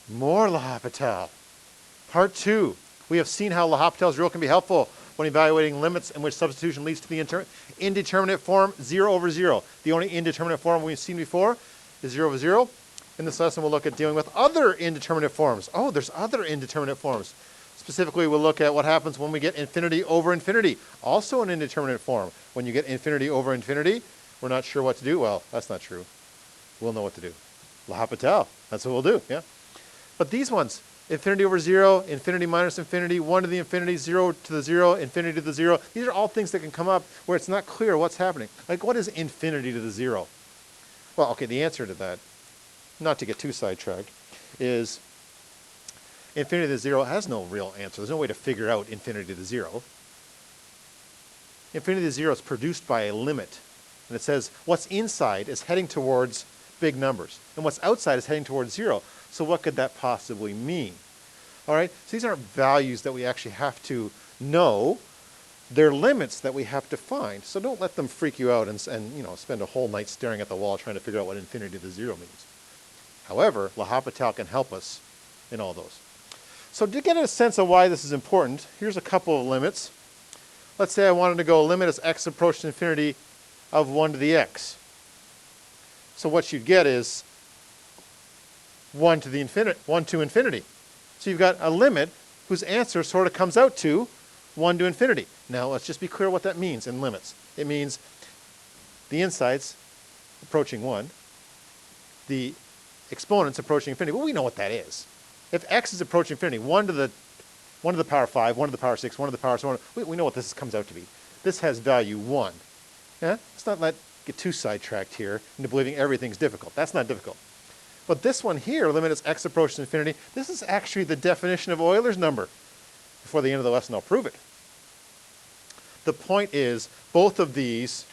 More L'Hopital. Part 2. We have seen how L'Hopital's rule can be helpful when evaluating limits in which substitution leads to the indeterminate form 0 over 0. The only indeterminate form we've seen before is 0 over 0. In this lesson, we'll look at dealing with other indeterminate forms. Oh, there's other indeterminate forms. Specifically, we'll look at what happens when we get infinity over infinity. Also an indeterminate form. When you get infinity over infinity, we're not sure what to do. Well, that's not true. We'll know what to do. L'Hopital. That's what we'll do, yeah? But these ones, infinity over 0, infinity minus infinity, 1 to the infinity, 0 to the 0, infinity to the 0. These are all things that can come up where it's not clear what's happening. Like, what is infinity to the 0? Well, okay, the answer to that, not to get too sidetracked, is infinity to the 0 has no real answer. There's no way to figure out infinity to the 0. Infinity to the 0 is produced by a limit. And it says what's inside is heading towards big numbers. And what's outside is heading towards 0. So what could that possibly mean? All right, so these aren't values that we actually have to know. They're limits that we have to find. So don't let them freak you out and spend a whole night staring at the wall trying to figure out what infinity to the 0 means. However, L'Hopital can help us in all those. So to get a sense of why this is important, here's a couple of limits. Let's say I wanted to go limit as x approaches infinity of 1 to the x. So what you'd get is 1 to infinity. So you've got a limit whose answer sort of comes out to 1 to infinity. Now let's just be clear what that means in limits. It means the insides approaching 1, the exponents approaching infinity. Well, we know what that is. If x is approaching infinity, 1 to the power 5, 1 to the power 6, 1 to the power 7, we know what this comes out to be. This has value 1. Yeah? Let's not get too sidetracked here into believing everything's difficult. That's not difficult. But this one here, limit as x approaches infinity, this is actually the definition of Euler's number. Before the end of the lesson, I'll prove it. The point is, both of these,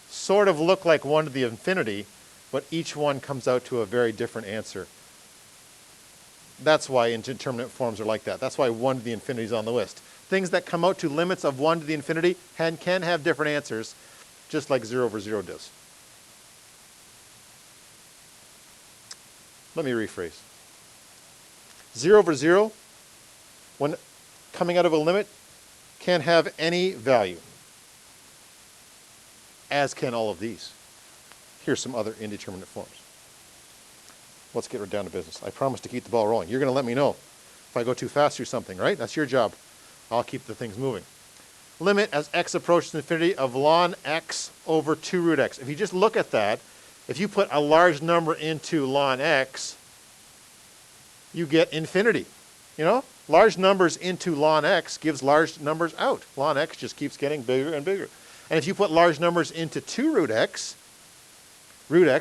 sort of look like 1 to the infinity, but each one comes out to a very different answer. That's why indeterminate forms are like that. That's why 1 to the infinity is on the list. Things that come out to limits of 1 to the infinity can have different answers, just like 0 over 0 does. Let me rephrase. 0 over 0, when coming out of a limit, can have any value, as can all of these. Here's some other indeterminate forms. Let's get right down to business. I promise to keep the ball rolling. You're going to let me know if I go too fast through something, right? That's your job. I'll keep the things moving. Limit as x approaches infinity of ln x over 2 root x. If you just look at that, if you put a large number into ln x, you get infinity. Large numbers into ln x gives large numbers out. Ln x just keeps getting bigger and bigger. And if you put large numbers into 2 root x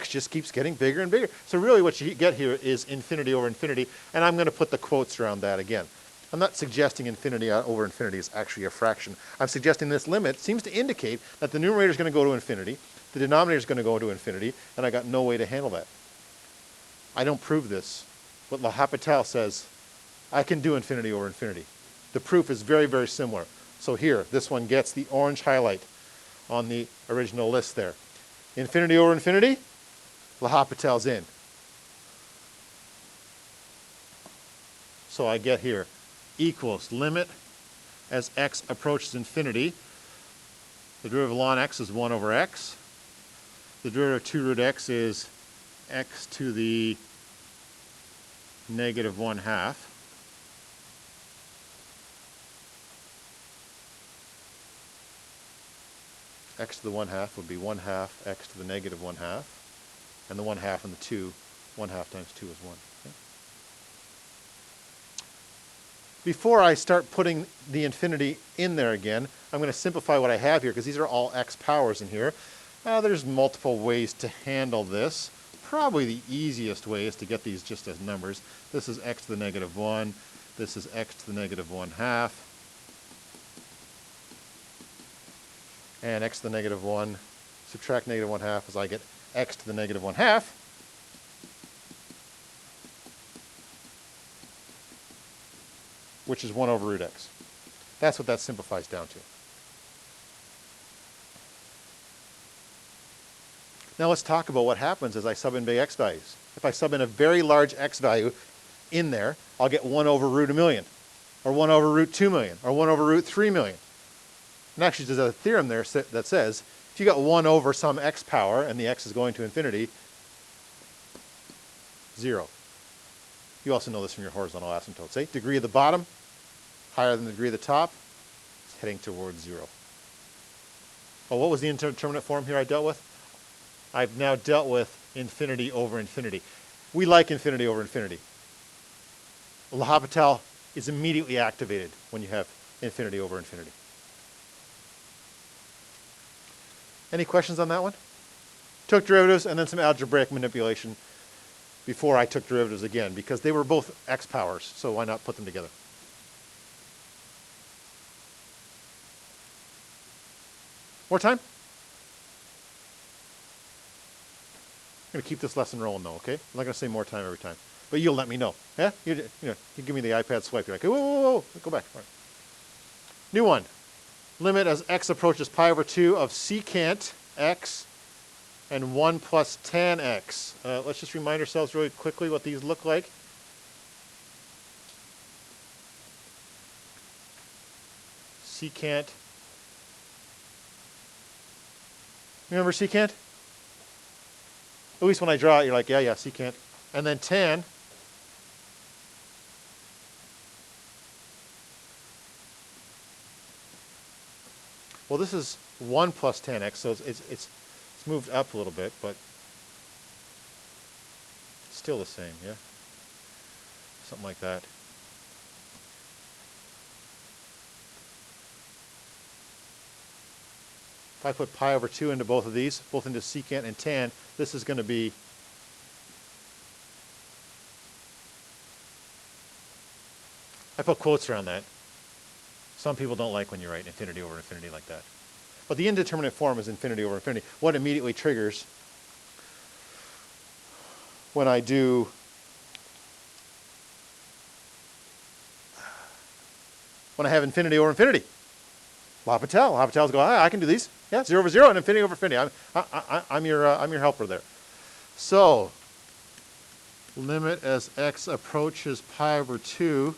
just keeps getting bigger and bigger. So really what you get here is infinity over infinity, and I'm going to put the quotes around that again. I'm not suggesting infinity over infinity is actually a fraction. I'm suggesting this limit seems to indicate that the numerator is going to go to infinity, the denominator is going to go to infinity, and I got no way to handle that. I don't prove this, but L'Hopital says I can do infinity over infinity. The proof is very, very similar. So here, this one gets the orange highlight on the original list there. Infinity over infinity, L'Hopital's in. So I get here equals limit as x approaches infinity. The derivative of ln x is 1 over x. The derivative of 2 root x is x to the negative 1/2. X to the 1/2 would be 1/2 x to the negative 1/2. And the 1/2 and the 2, 1/2 times 2 is 1. Okay? Before I start putting the infinity in there again, I'm going to simplify what I have here because these are all x powers in here. There's multiple ways to handle this. Probably the easiest way is to get these just as numbers. This is x to the negative 1. This is x to the negative 1/2. And x to the negative 1, subtract negative 1/2 as I get x to the negative 1/2. Which is 1 over root x. That's what that simplifies down to. Now let's talk about what happens as I sub in big x values. If I sub in a very large x value in there, I'll get 1 over root a million, or 1 over root 2 million, or 1 over root 3 million. And actually there's a theorem there that says if you got 1 over some x power and the x is going to infinity, 0. You also know this from your horizontal asymptotes. See? Degree of the bottom higher than the degree of the top, it's heading towards 0. Oh, what was the indeterminate form here I dealt with? I've now dealt with infinity over infinity. We like infinity over infinity. L'Hopital is immediately activated when you have infinity over infinity. Any questions on that one? Took derivatives and then some algebraic manipulation before I took derivatives again, because they were both x powers, so why not put them together? More time? I'm going to keep this lesson rolling though, okay? I'm not going to say more time every time. But you'll let me know. Yeah? You give me the iPad swipe. You're like, whoa, whoa, whoa, go back. All right. New one. Limit as x approaches pi over 2 of secant x and 1 plus tan x. Let's just remind ourselves really quickly what these look like. Secant. Remember secant? At least when I draw it, you're like, yeah, secant. And then tan. Well, this is 1 plus tan x, so it's moved up a little bit, but still the same, yeah? Something like that. If I put pi over 2 into both of these, both into secant and tan, this is going to be I put quotes around that. Some people don't like when you write infinity over infinity like that. But the indeterminate form is infinity over infinity. What immediately triggers when I do when I have infinity over infinity? L'Hopital's go, I can do these. Yeah, 0 over 0 and infinity over infinity. I'm your helper there. So, limit as x approaches pi over 2,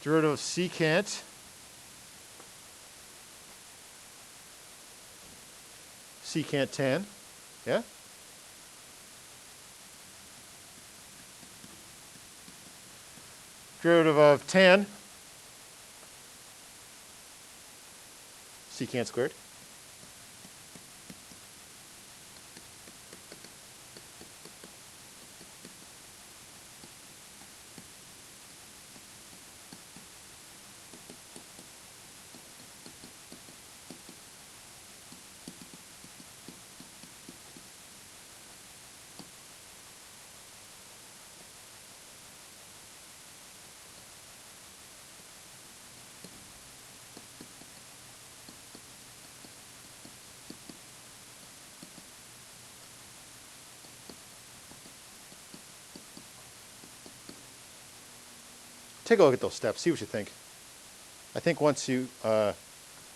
derivative of secant tan, yeah? Derivative of tan, secant squared. Take a look at those steps, see what you think. I think once you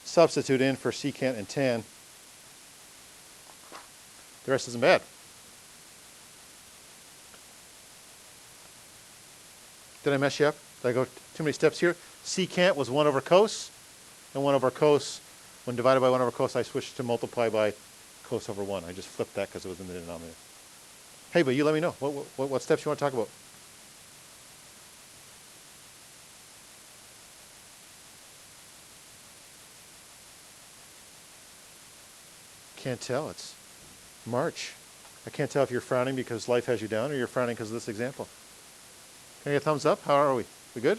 substitute in for secant and tan, the rest isn't bad. Did I mess you up? Did I go too many steps here? Secant was 1 over cos, and 1 over cos, when divided by 1 over cos, I switched to multiply by cos over 1. I just flipped that because it was in the denominator. Hey, but you let me know. What steps you want to talk about? Can't tell. It's March. I can't tell if you're frowning because life has you down or you're frowning because of this example. Can I get a thumbs up? How are we? We good?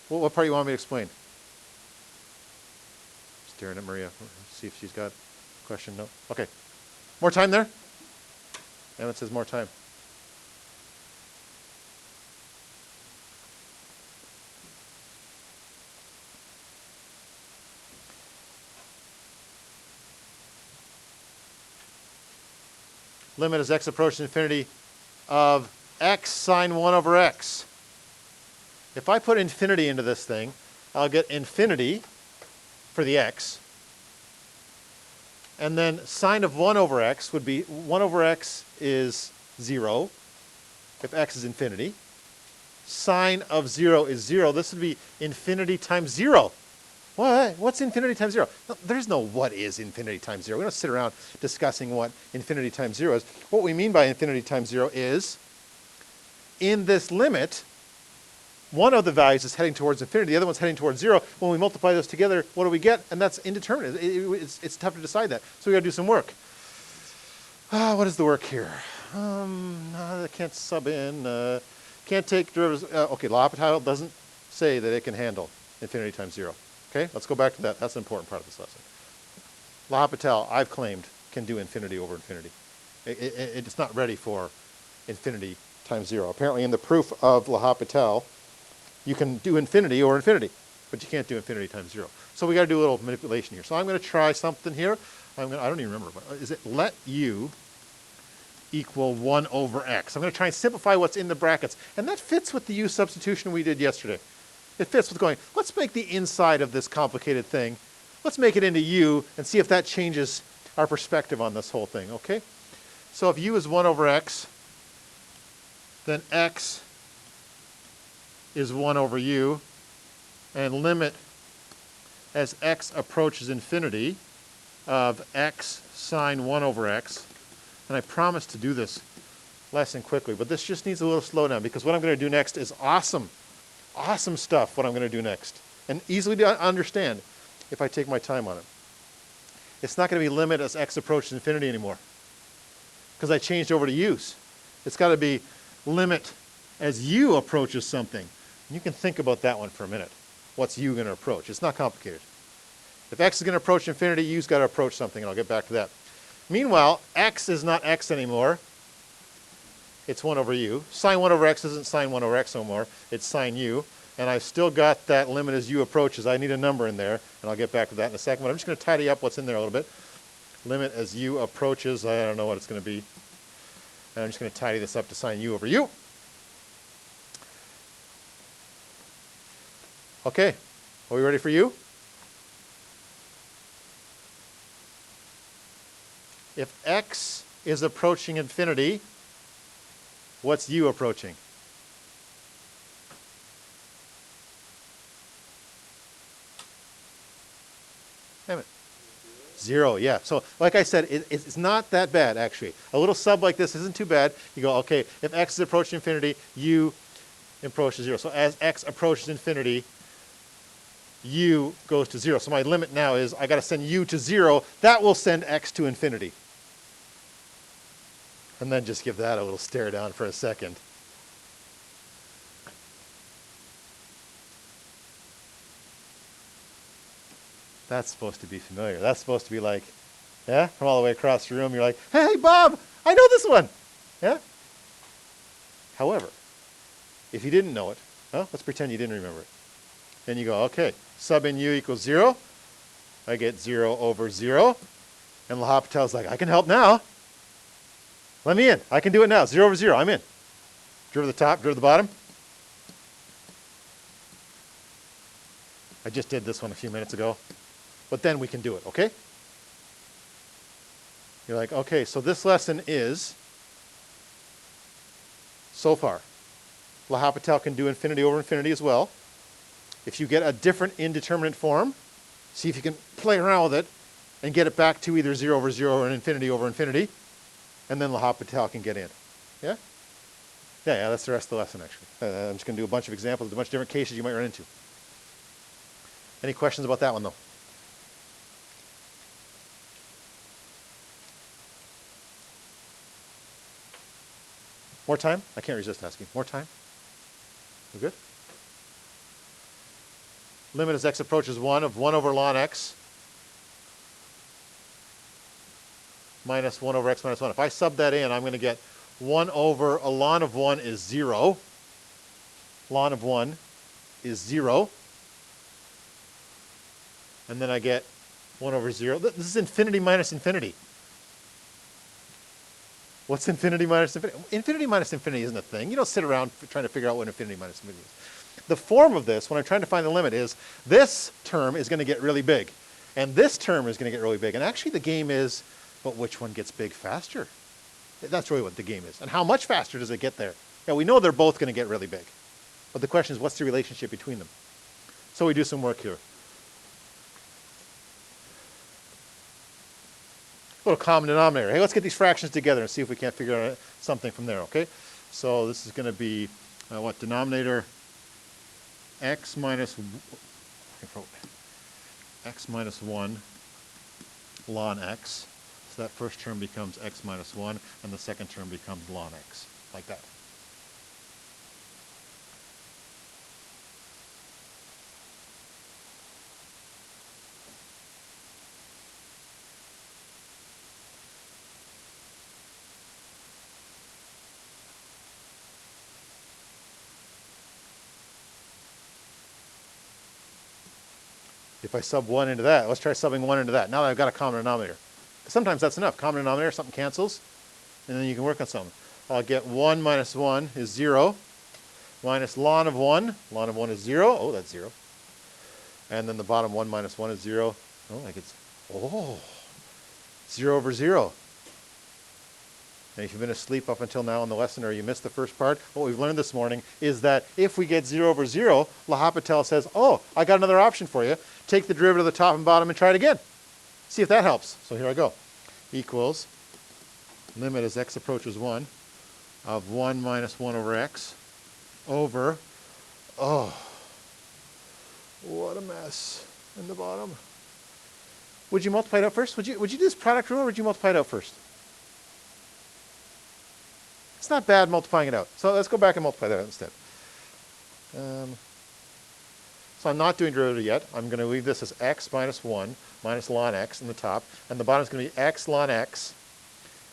What part do you want me to explain? Staring at Maria. See if she's got a question. No? Okay. More time there? And it says more time. Limit as x approaches infinity of x sine 1 over x. If I put infinity into this thing, I'll get infinity for the x And then sine of 1 over x would be 1 over x is 0 if x is infinity. Sine of 0 is 0. This would be infinity times 0. What? What's infinity times 0? No, there's no what is infinity times 0. We don't sit around discussing what infinity times 0 is. What we mean by infinity times 0 is in this limit, one of the values is heading towards infinity, the other one's heading towards 0. When we multiply those together, what do we get? And that's indeterminate. It's tough to decide that. So we got to do some work. What is the work here? I can't sub in. Can't take derivatives. Okay, L'Hopital doesn't say that it can handle infinity times 0. Okay, let's go back to that. That's an important part of this lesson. L'Hopital, I've claimed, can do infinity over infinity. It's not ready for infinity times 0. Apparently in the proof of L'Hopital, you can do infinity over infinity, but you can't do infinity times 0. So we got to do a little manipulation here. So I'm going to try something here. I don't even remember. Is it let u equal 1 over x? I'm going to try and simplify what's in the brackets. And that fits with the u substitution we did yesterday. It fits with going, let's make the inside of this complicated thing, let's make it into u and see if that changes our perspective on this whole thing, okay? So if u is 1 over x, then x is 1 over u, and limit as x approaches infinity of x sine 1 over x. And I promise to do this lesson quickly, but this just needs a little slowdown because what I'm going to do next is awesome stuff, what I'm going to do next. And easily to understand if I take my time on it. It's not going to be limit as x approaches infinity anymore because I changed over to u's. It's got to be limit as u approaches something. You can think about that one for a minute. What's u going to approach? It's not complicated. If x is going to approach infinity, u's got to approach something, and I'll get back to that. Meanwhile, x is not x anymore. It's 1 over u. Sine 1 over x isn't sine 1 over x no more. It's sine u. And I've still got that limit as u approaches. I need a number in there, and I'll get back to that in a second. But I'm just going to tidy up what's in there a little bit. Limit as u approaches, I don't know what it's going to be. And I'm just going to tidy this up to sine u over u. Okay, are we ready for u? If x is approaching infinity, what's u approaching? Damn it. 0, yeah. So like I said, it's not that bad, actually. A little sub like this isn't too bad. You go, okay, if x is approaching infinity, u approaches 0. So as x approaches infinity, u goes to 0. So my limit now is I got to send u to 0. That will send x to infinity. And then just give that a little stare down for a second. That's supposed to be familiar. That's supposed to be like, yeah, from all the way across the room, you're like, hey, Bob, I know this one. Yeah? However, if you didn't know it, well, let's pretend you didn't remember it. Then you go, okay, sub in u equals 0. I get 0 over 0. And L'Hopital's like, I can help now. Let me in. I can do it now. 0 over 0. I'm in. Derivative the top, derivative the bottom. I just did this one a few minutes ago. But then we can do it, okay? You're like, okay, so this lesson is, so far, L'Hopital can do infinity over infinity as well. If you get a different indeterminate form, see if you can play around with it and get it back to either 0 over 0 or an infinity over infinity. And then L'Hopital can get in. Yeah? Yeah, that's the rest of the lesson, actually. I'm just going to do a bunch of examples, a bunch of different cases you might run into. Any questions about that one, though? More time? I can't resist asking. More time? We good? Limit as x approaches 1 of 1 over ln x minus 1 over x minus 1. If I sub that in, I'm going to get 1 over a ln of 1 is 0. Ln of 1 is 0. And then I get 1 over 0. This is infinity minus infinity. What's infinity minus infinity? Infinity minus infinity isn't a thing. You don't sit around trying to figure out what infinity minus infinity is. The form of this, when I'm trying to find the limit, is this term is going to get really big. And this term is going to get really big. And actually the game is, but which one gets big faster? That's really what the game is. And how much faster does it get there? Yeah, we know they're both going to get really big. But the question is, what's the relationship between them? So we do some work here. A little common denominator. Hey, let's get these fractions together and see if we can't figure out something from there, okay? So this is going to be, what, denominator x minus 1 ln x. So that first term becomes x minus 1, and the second term becomes ln x, like that. If I sub 1 into that, let's try subbing 1 into that. Now that I've got a common denominator. Sometimes that's enough. Common denominator, something cancels, and then you can work on something. I'll get 1 minus 1 is 0, minus ln of 1. Ln of 1 is 0. Oh, that's 0. And then the bottom 1 minus 1 is 0. Oh, I get, 0 over 0. And if you've been asleep up until now in the lesson or you missed the first part, what we've learned this morning is that if we get 0 over 0, L'Hopital says, oh, I got another option for you. Take the derivative of the top and bottom and try it again. See if that helps. So here I go. Equals, limit as x approaches 1, of 1 minus 1 over x over, oh, what a mess in the bottom. Would you multiply it out first? Would you do this product rule or would you multiply it out first? It's not bad multiplying it out. So let's go back and multiply that out instead. So I'm not doing derivative yet. I'm going to leave this as x minus 1 minus ln x in the top. And the bottom is going to be x ln x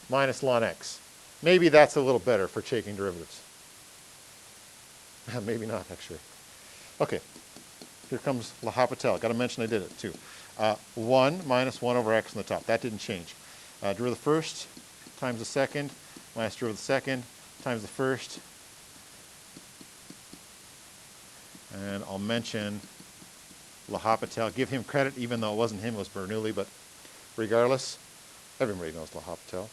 minus ln x. Maybe that's a little better for taking derivatives. Maybe not, actually. Okay. Here comes L'Hopital. Got to mention I did it, too. 1 minus 1 over x in the top. That didn't change. Derivative of the first times the second minus derivative of the second times the first. And I'll mention L'Hopital. Give him credit, even though it wasn't him, it was Bernoulli, but regardless, everybody knows L'Hopital.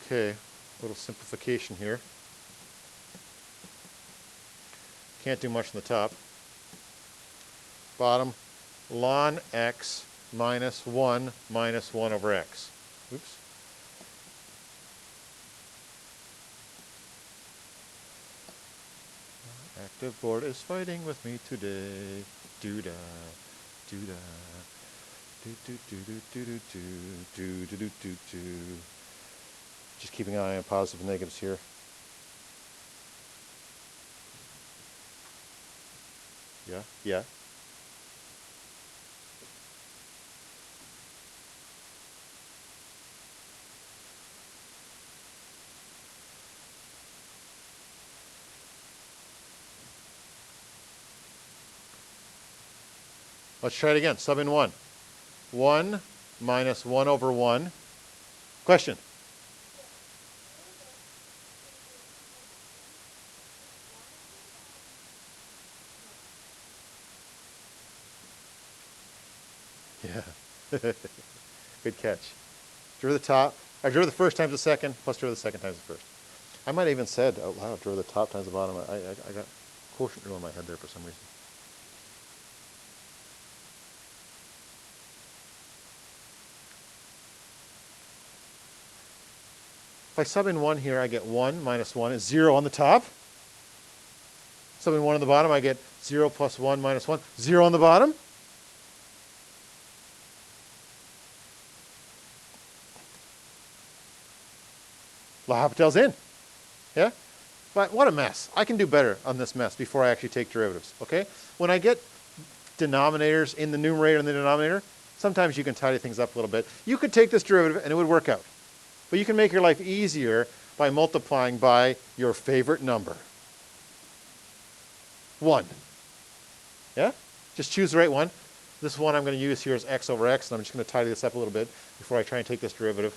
Okay, a little simplification here. Can't do much in the top. Bottom, ln x minus 1 minus 1 over x. Oops. Active board is fighting with me today. Do-da, do-da, do-do-do-do-do-do-do-do-do-do-do. Just keeping an eye on positives and negatives here. Yeah, yeah. Let's try it again. Sub in 1. 1 minus 1 over 1. Question? Yeah. Good catch. Derivative the top, or derivative the first times the second, plus derivative the second times the first. I might have even said out loud, derivative the top times the bottom. I got quotient rule in my head there for some reason. If I sub in 1 here, I get 1 minus 1 is 0 on the top. Sub in 1 on the bottom, I get 0 plus 1 minus 1, 0 on the bottom. L'Hopital's in. Yeah? But what a mess. I can do better on this mess before I actually take derivatives. Okay? When I get denominators in the numerator and the denominator, sometimes you can tidy things up a little bit. You could take this derivative and it would work out. But you can make your life easier by multiplying by your favorite number. 1. Yeah? Just choose the right one. This one I'm going to use here is x over x, and I'm just going to tidy this up a little bit before I try and take this derivative.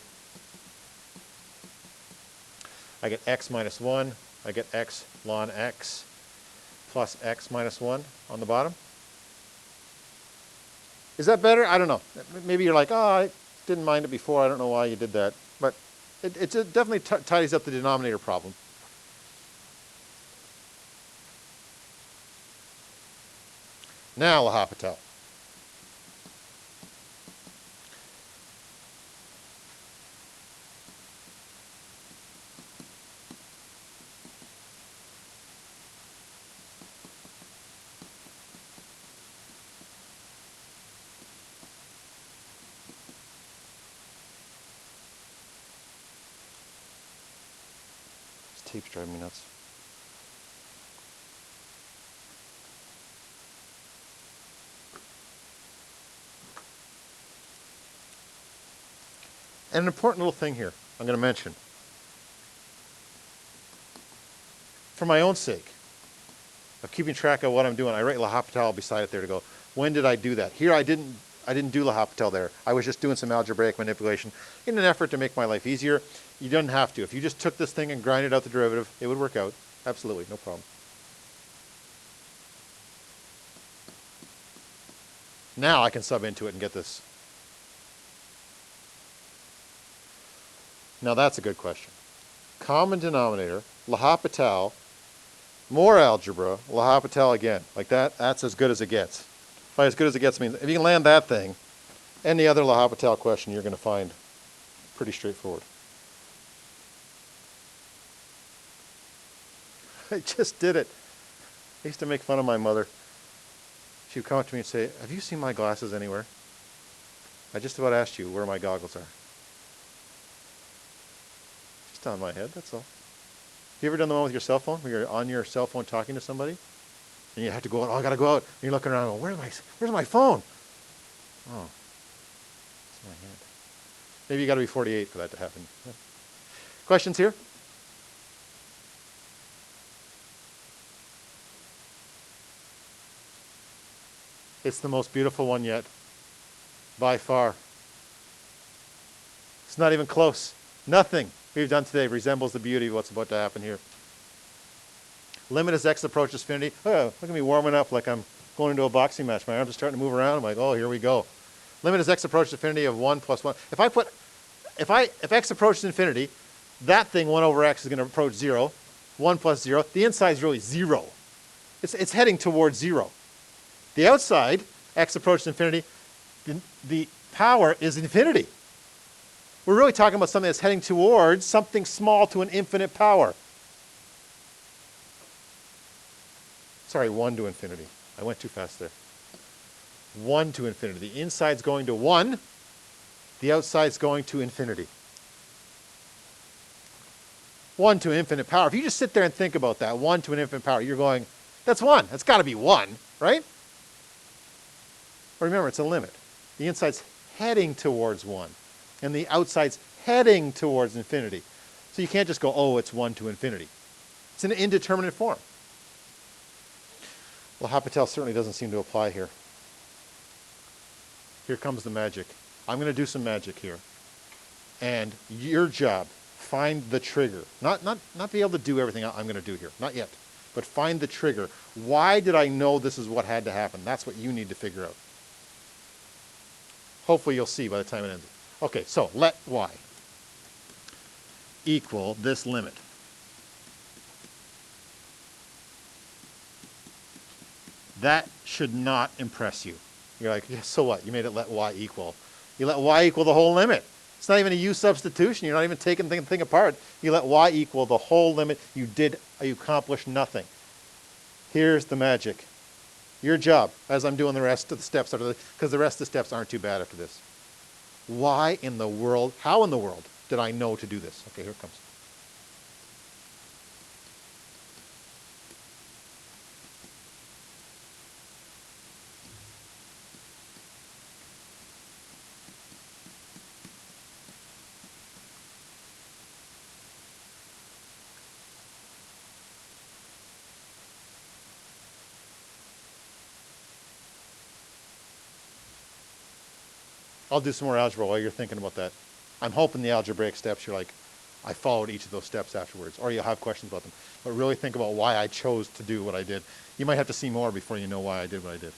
I get x minus 1. I get x ln x plus x minus 1 on the bottom. Is that better? I don't know. Maybe you're like, oh, I didn't mind it before. I don't know why you did that. But it definitely tidies up the denominator problem. Now L'Hopital. This tape's driving me nuts. And an important little thing here I'm going to mention. For my own sake of keeping track of what I'm doing, I write L'Hopital beside it there to go, when did I do that? Here I didn't do L'Hopital there. I was just doing some algebraic manipulation in an effort to make my life easier. You don't have to. If you just took this thing and grinded out the derivative, it would work out. Absolutely, no problem. Now I can sub into it and get this. Now that's a good question. Common denominator, L'Hopital, more algebra, L'Hopital again. Like that, that's as good as it gets. By as good as it gets means if you can land that thing, any other L'Hopital question you're going to find pretty straightforward. I just did it. I used to make fun of my mother. She would come up to me and say, have you seen my glasses anywhere? I just about asked you where my goggles are. Just on my head, that's all. You ever done the one with your cell phone, where you're on your cell phone talking to somebody? And you have to go out, oh, I got to go out. And you're looking around and go, where's my phone? Oh, it's my hand. Maybe you got to be 48 for that to happen. Yeah. Questions here? It's the most beautiful one yet, by far. It's not even close. Nothing we've done today resembles the beauty of what's about to happen here. Limit as x approaches infinity. Oh, look at me warming up like I'm going into a boxing match. My arms are starting to move around. I'm like, oh, here we go. Limit as x approaches infinity of 1 plus 1. If x approaches infinity, that thing 1 over x is going to approach 0. 1 plus 0. The inside is really 0. It's heading towards 0. The outside, x approaches infinity, the power is infinity. We're really talking about something that's heading towards something small to an infinite power. Sorry, 1 to infinity. I went too fast there. 1 to infinity. The inside's going to 1. The outside's going to infinity. 1 to infinite power. If you just sit there and think about that, 1 to an infinite power, you're going, that's 1. That's got to be 1, right? But remember, it's a limit. The inside's heading towards 1. And the outside's heading towards infinity. So you can't just go, oh, it's 1 to infinity. It's an indeterminate form. L'Hopital certainly doesn't seem to apply here. Here comes the magic. I'm going to do some magic here. And your job, find the trigger. Not be able to do everything I'm going to do here. Not yet. But find the trigger. Why did I know this is what had to happen? That's what you need to figure out. Hopefully you'll see by the time it ends. Okay, so let y equal this limit. That should not impress you. You're like, yeah, so what? You made it let y equal. You let y equal the whole limit. It's not even a u substitution. You're not even taking the thing apart. You let y equal the whole limit. You accomplished nothing. Here's the magic. Your job, as I'm doing the rest of the steps after this, because the rest of the steps aren't too bad after this. Why in the world, how in the world did I know to do this? Okay, here it comes. I'll do some more algebra while you're thinking about that. I'm hoping the algebraic steps, you're like, I followed each of those steps afterwards, or you'll have questions about them. But really think about why I chose to do what I did. You might have to see more before you know why I did what I did.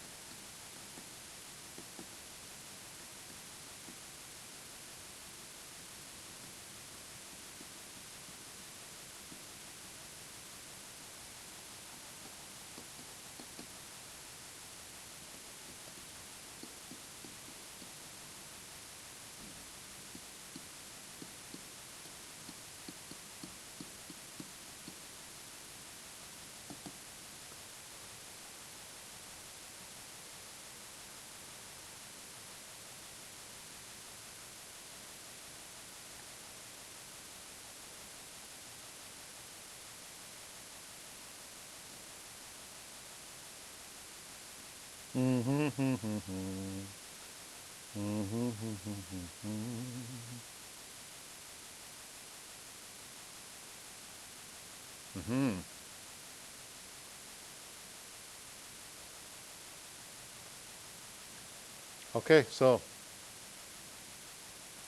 Okay, so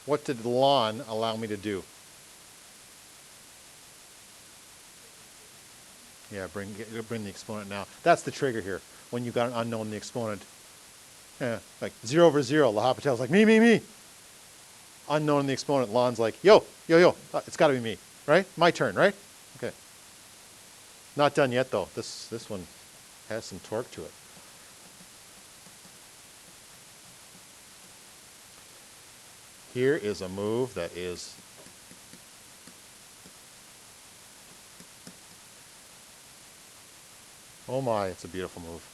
what did ln allow me to do? Yeah, bring the exponent now. That's the trigger here. When you've got an unknown in the exponent, like 0 over 0, L'Hopital's like, me. Unknown in the exponent, ln's like, yo, it's got to be me, right? My turn, right? Okay. Not done yet, though. This one has some torque to it. Here is a move that is oh my, it's a beautiful move.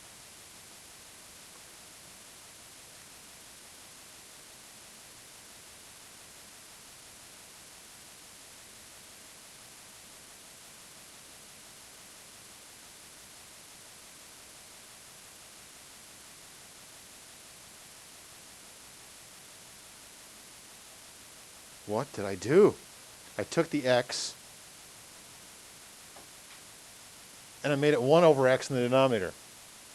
What did I do? I took the x and I made it 1 over x in the denominator.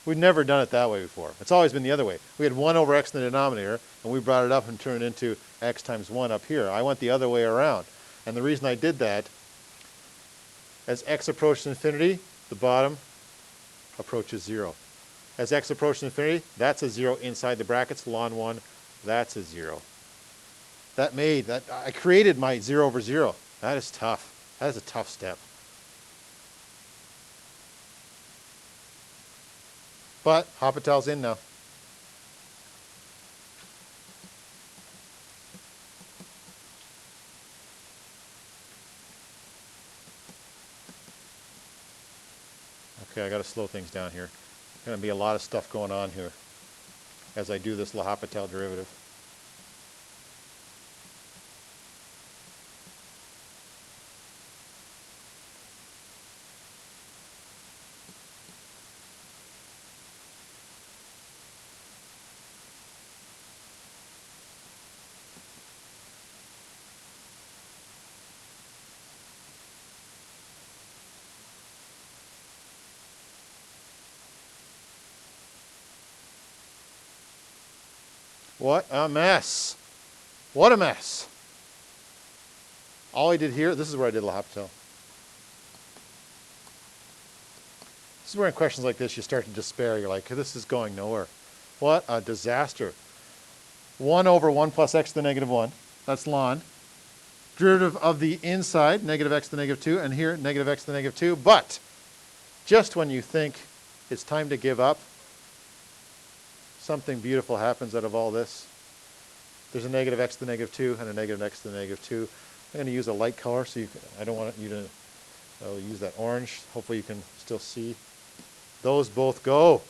We've never done it that way before. It's always been the other way. We had 1 over x in the denominator, and we brought it up and turned it into x times 1 up here. I went the other way around. And the reason I did that, as x approaches infinity, the bottom approaches 0. As x approaches infinity, that's a 0 inside the brackets. Ln 1, that's a 0. I created my 0 over 0. That is tough. That is a tough step. But L'Hopital's in now. Okay, I got to slow things down here. There's going to be a lot of stuff going on here as I do this L'Hopital derivative. What a mess. What a mess. All I did here, this is where I did L'Hopital. This is where in questions like this you start to despair. You're like, this is going nowhere. What a disaster. 1 over 1 plus x to the negative 1. That's ln. Derivative of the inside, negative x to the negative 2, and here, negative x to the negative 2. But just when you think it's time to give up, something beautiful happens out of all this. There's a negative x to the negative 2 and a negative x to the negative 2. I'm going to use a light color, so I don't want you to I'll use that orange. Hopefully you can still see. Those both go.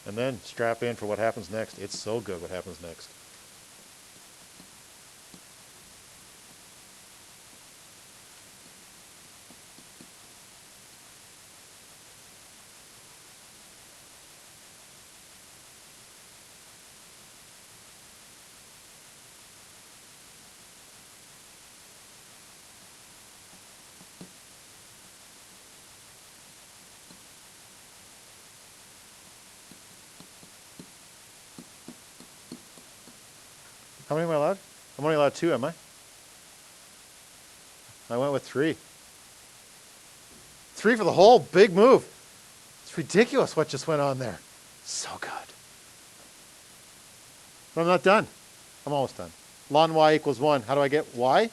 And then strap in for what happens next. It's so good what happens next. How many am I allowed? I'm only allowed 2, am I? I went with 3. 3 for the whole big move. It's ridiculous what just went on there. So good. But I'm not done. I'm almost done. Ln y equals 1. How do I get y?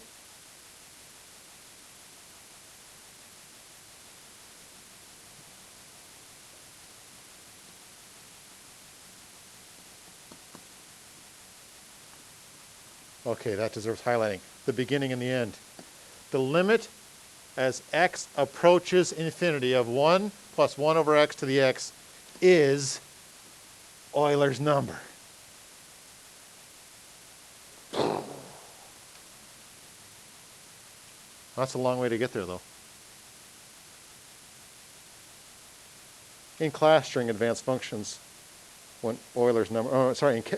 Okay, that deserves highlighting. The beginning and the end. The limit as x approaches infinity of 1 plus 1 over x to the x is Euler's number. That's a long way to get there, though. In class during advanced functions, when Euler's number,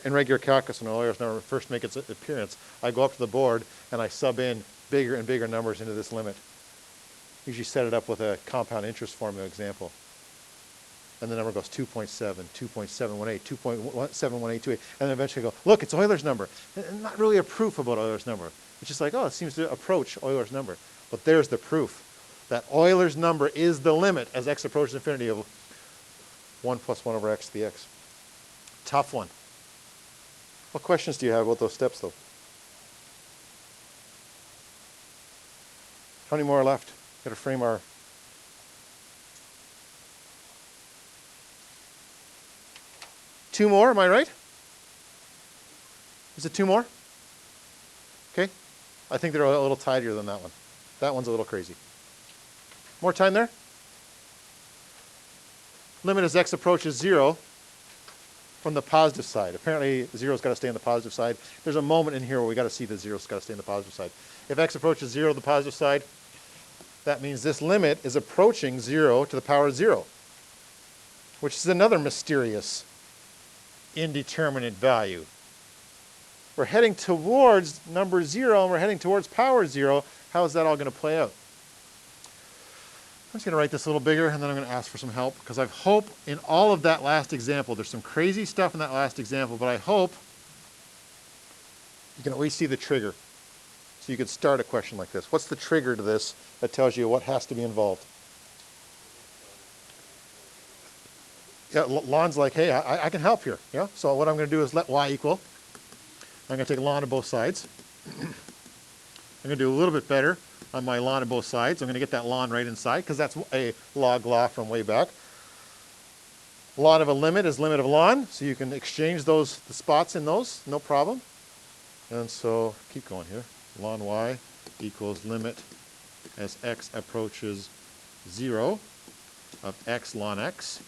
in regular calculus, when Euler's number first makes its appearance, I go up to the board and I sub in bigger and bigger numbers into this limit. Usually set it up with a compound interest formula example. And the number goes 2.7, 2.718, 2.71828, and then eventually go, look, it's Euler's number. And not really a proof about Euler's number. It's just like, oh, it seems to approach Euler's number. But there's the proof that Euler's number is the limit as x approaches infinity of 1 plus 1 over x to the x. Tough one. What questions do you have about those steps, though? How many more are left? Got to frame our... Two more, am I right? Is it 2 more? Okay. I think they're a little tidier than that one. That one's a little crazy. More time there? Limit as x approaches 0 from the positive side. Apparently, 0's got to stay on the positive side. There's a moment in here where we got to see that 0's got to stay on the positive side. If x approaches 0 to the positive side, that means this limit is approaching 0 to the power of 0, which is another mysterious indeterminate value. We're heading towards number 0 and we're heading towards power 0. How is that all going to play out? I'm just going to write this a little bigger and then I'm going to ask for some help because I hope in all of that last example, there's some crazy stuff in that last example, but I hope you can at least see the trigger. So you could start a question like this. What's the trigger to this that tells you what has to be involved? Yeah, Lon's like, hey, I can help here. Yeah. So what I'm going to do is let y equal. I'm going to take ln of both sides. I'm going to do a little bit better on my ln of both sides. I'm going to get that ln right inside because that's a log law from way back. Ln of a limit is limit of ln, so you can exchange the spots in those, no problem. And so keep going here. Ln y equals limit as x approaches 0 of x ln x.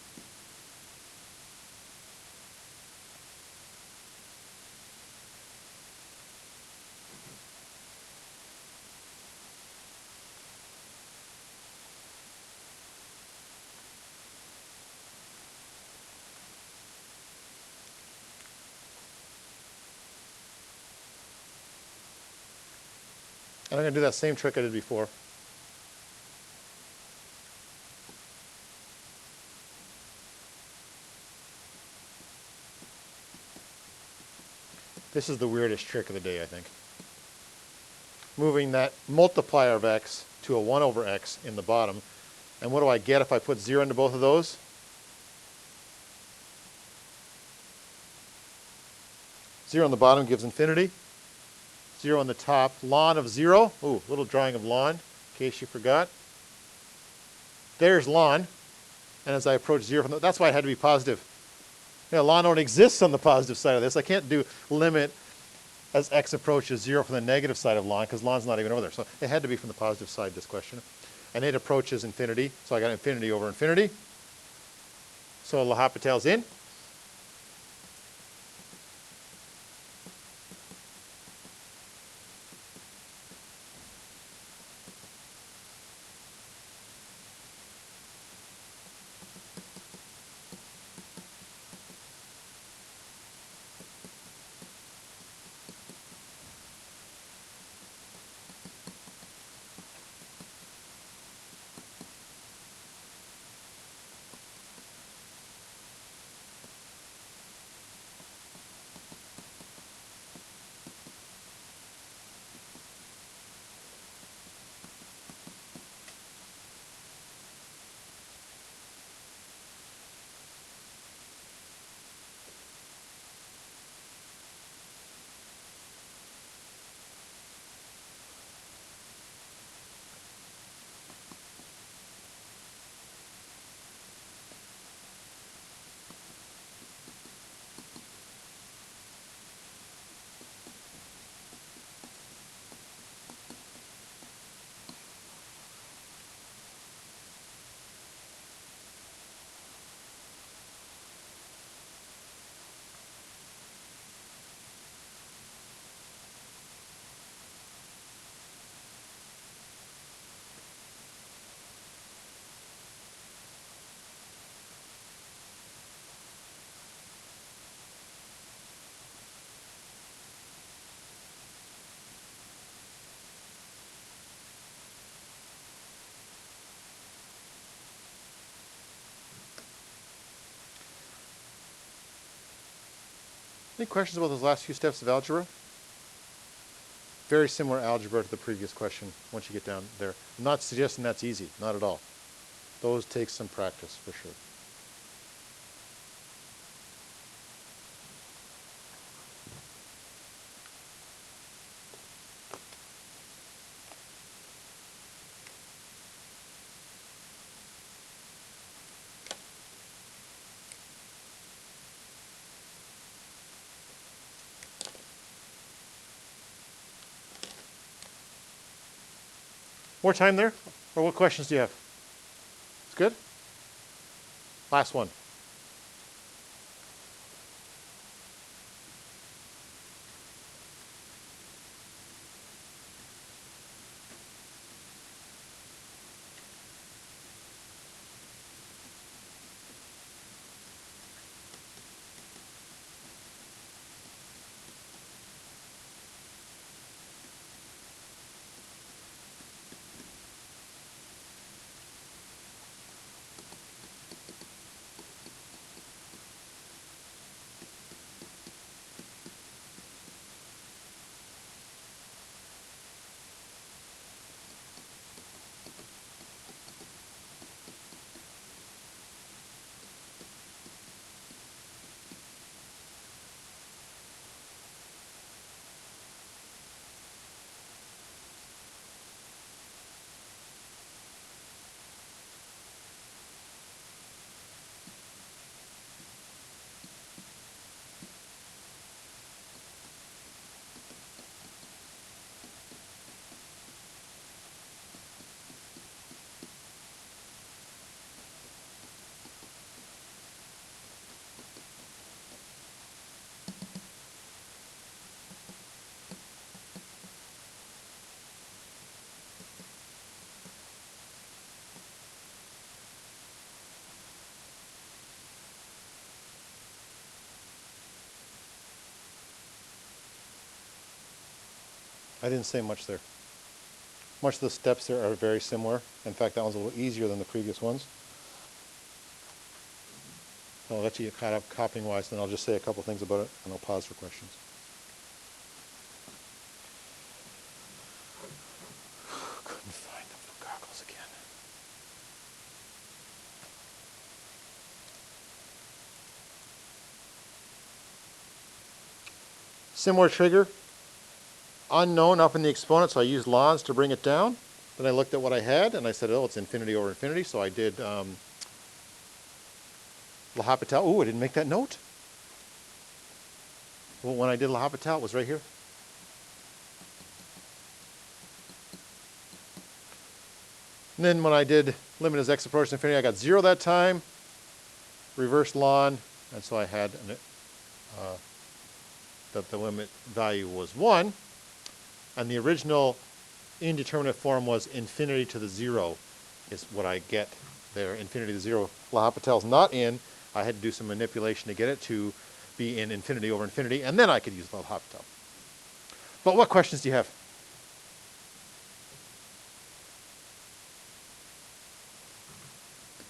And I'm going to do that same trick I did before. This is the weirdest trick of the day, I think. Moving that multiplier of x to a 1 over x in the bottom. And what do I get if I put 0 into both of those? Zero on the bottom gives infinity. 0 on the top. Ln of 0. Ooh, little drawing of ln, in case you forgot. There's ln. And as I approach 0 from that's why it had to be positive. You know, ln only exists on the positive side of this. I can't do limit as x approaches 0 from the negative side of ln, because ln's not even over there. So it had to be from the positive side, this question. And it approaches infinity. So I got infinity over infinity. So L'Hopital's in. Any questions about those last few steps of algebra? Very similar algebra to the previous question once you get down there. I'm not suggesting that's easy, not at all. Those take some practice for sure. More time there? Or what questions do you have? It's good? Last one. I didn't say much there. Much of the steps there are very similar. In fact, that one's a little easier than the previous ones. I'll let you get caught up copying wise, then I'll just say a couple things about it and I'll pause for questions. Couldn't find them for goggles again. Similar trigger. Unknown up in the exponent, so I used lns to bring it down. Then I looked at what I had and I said, oh, it's infinity over infinity, so I did L'Hopital. Oh, I didn't make that note. Well, when I did L'Hopital, it was right here. And then when I did limit as x approaches infinity, I got 0 that time, reversed ln, and so I had that the limit value was 1. And the original indeterminate form was infinity to the 0 is what I get there, infinity to 0. L'Hopital's not in. I had to do some manipulation to get it to be in infinity over infinity, and then I could use L'Hopital. But what questions do you have?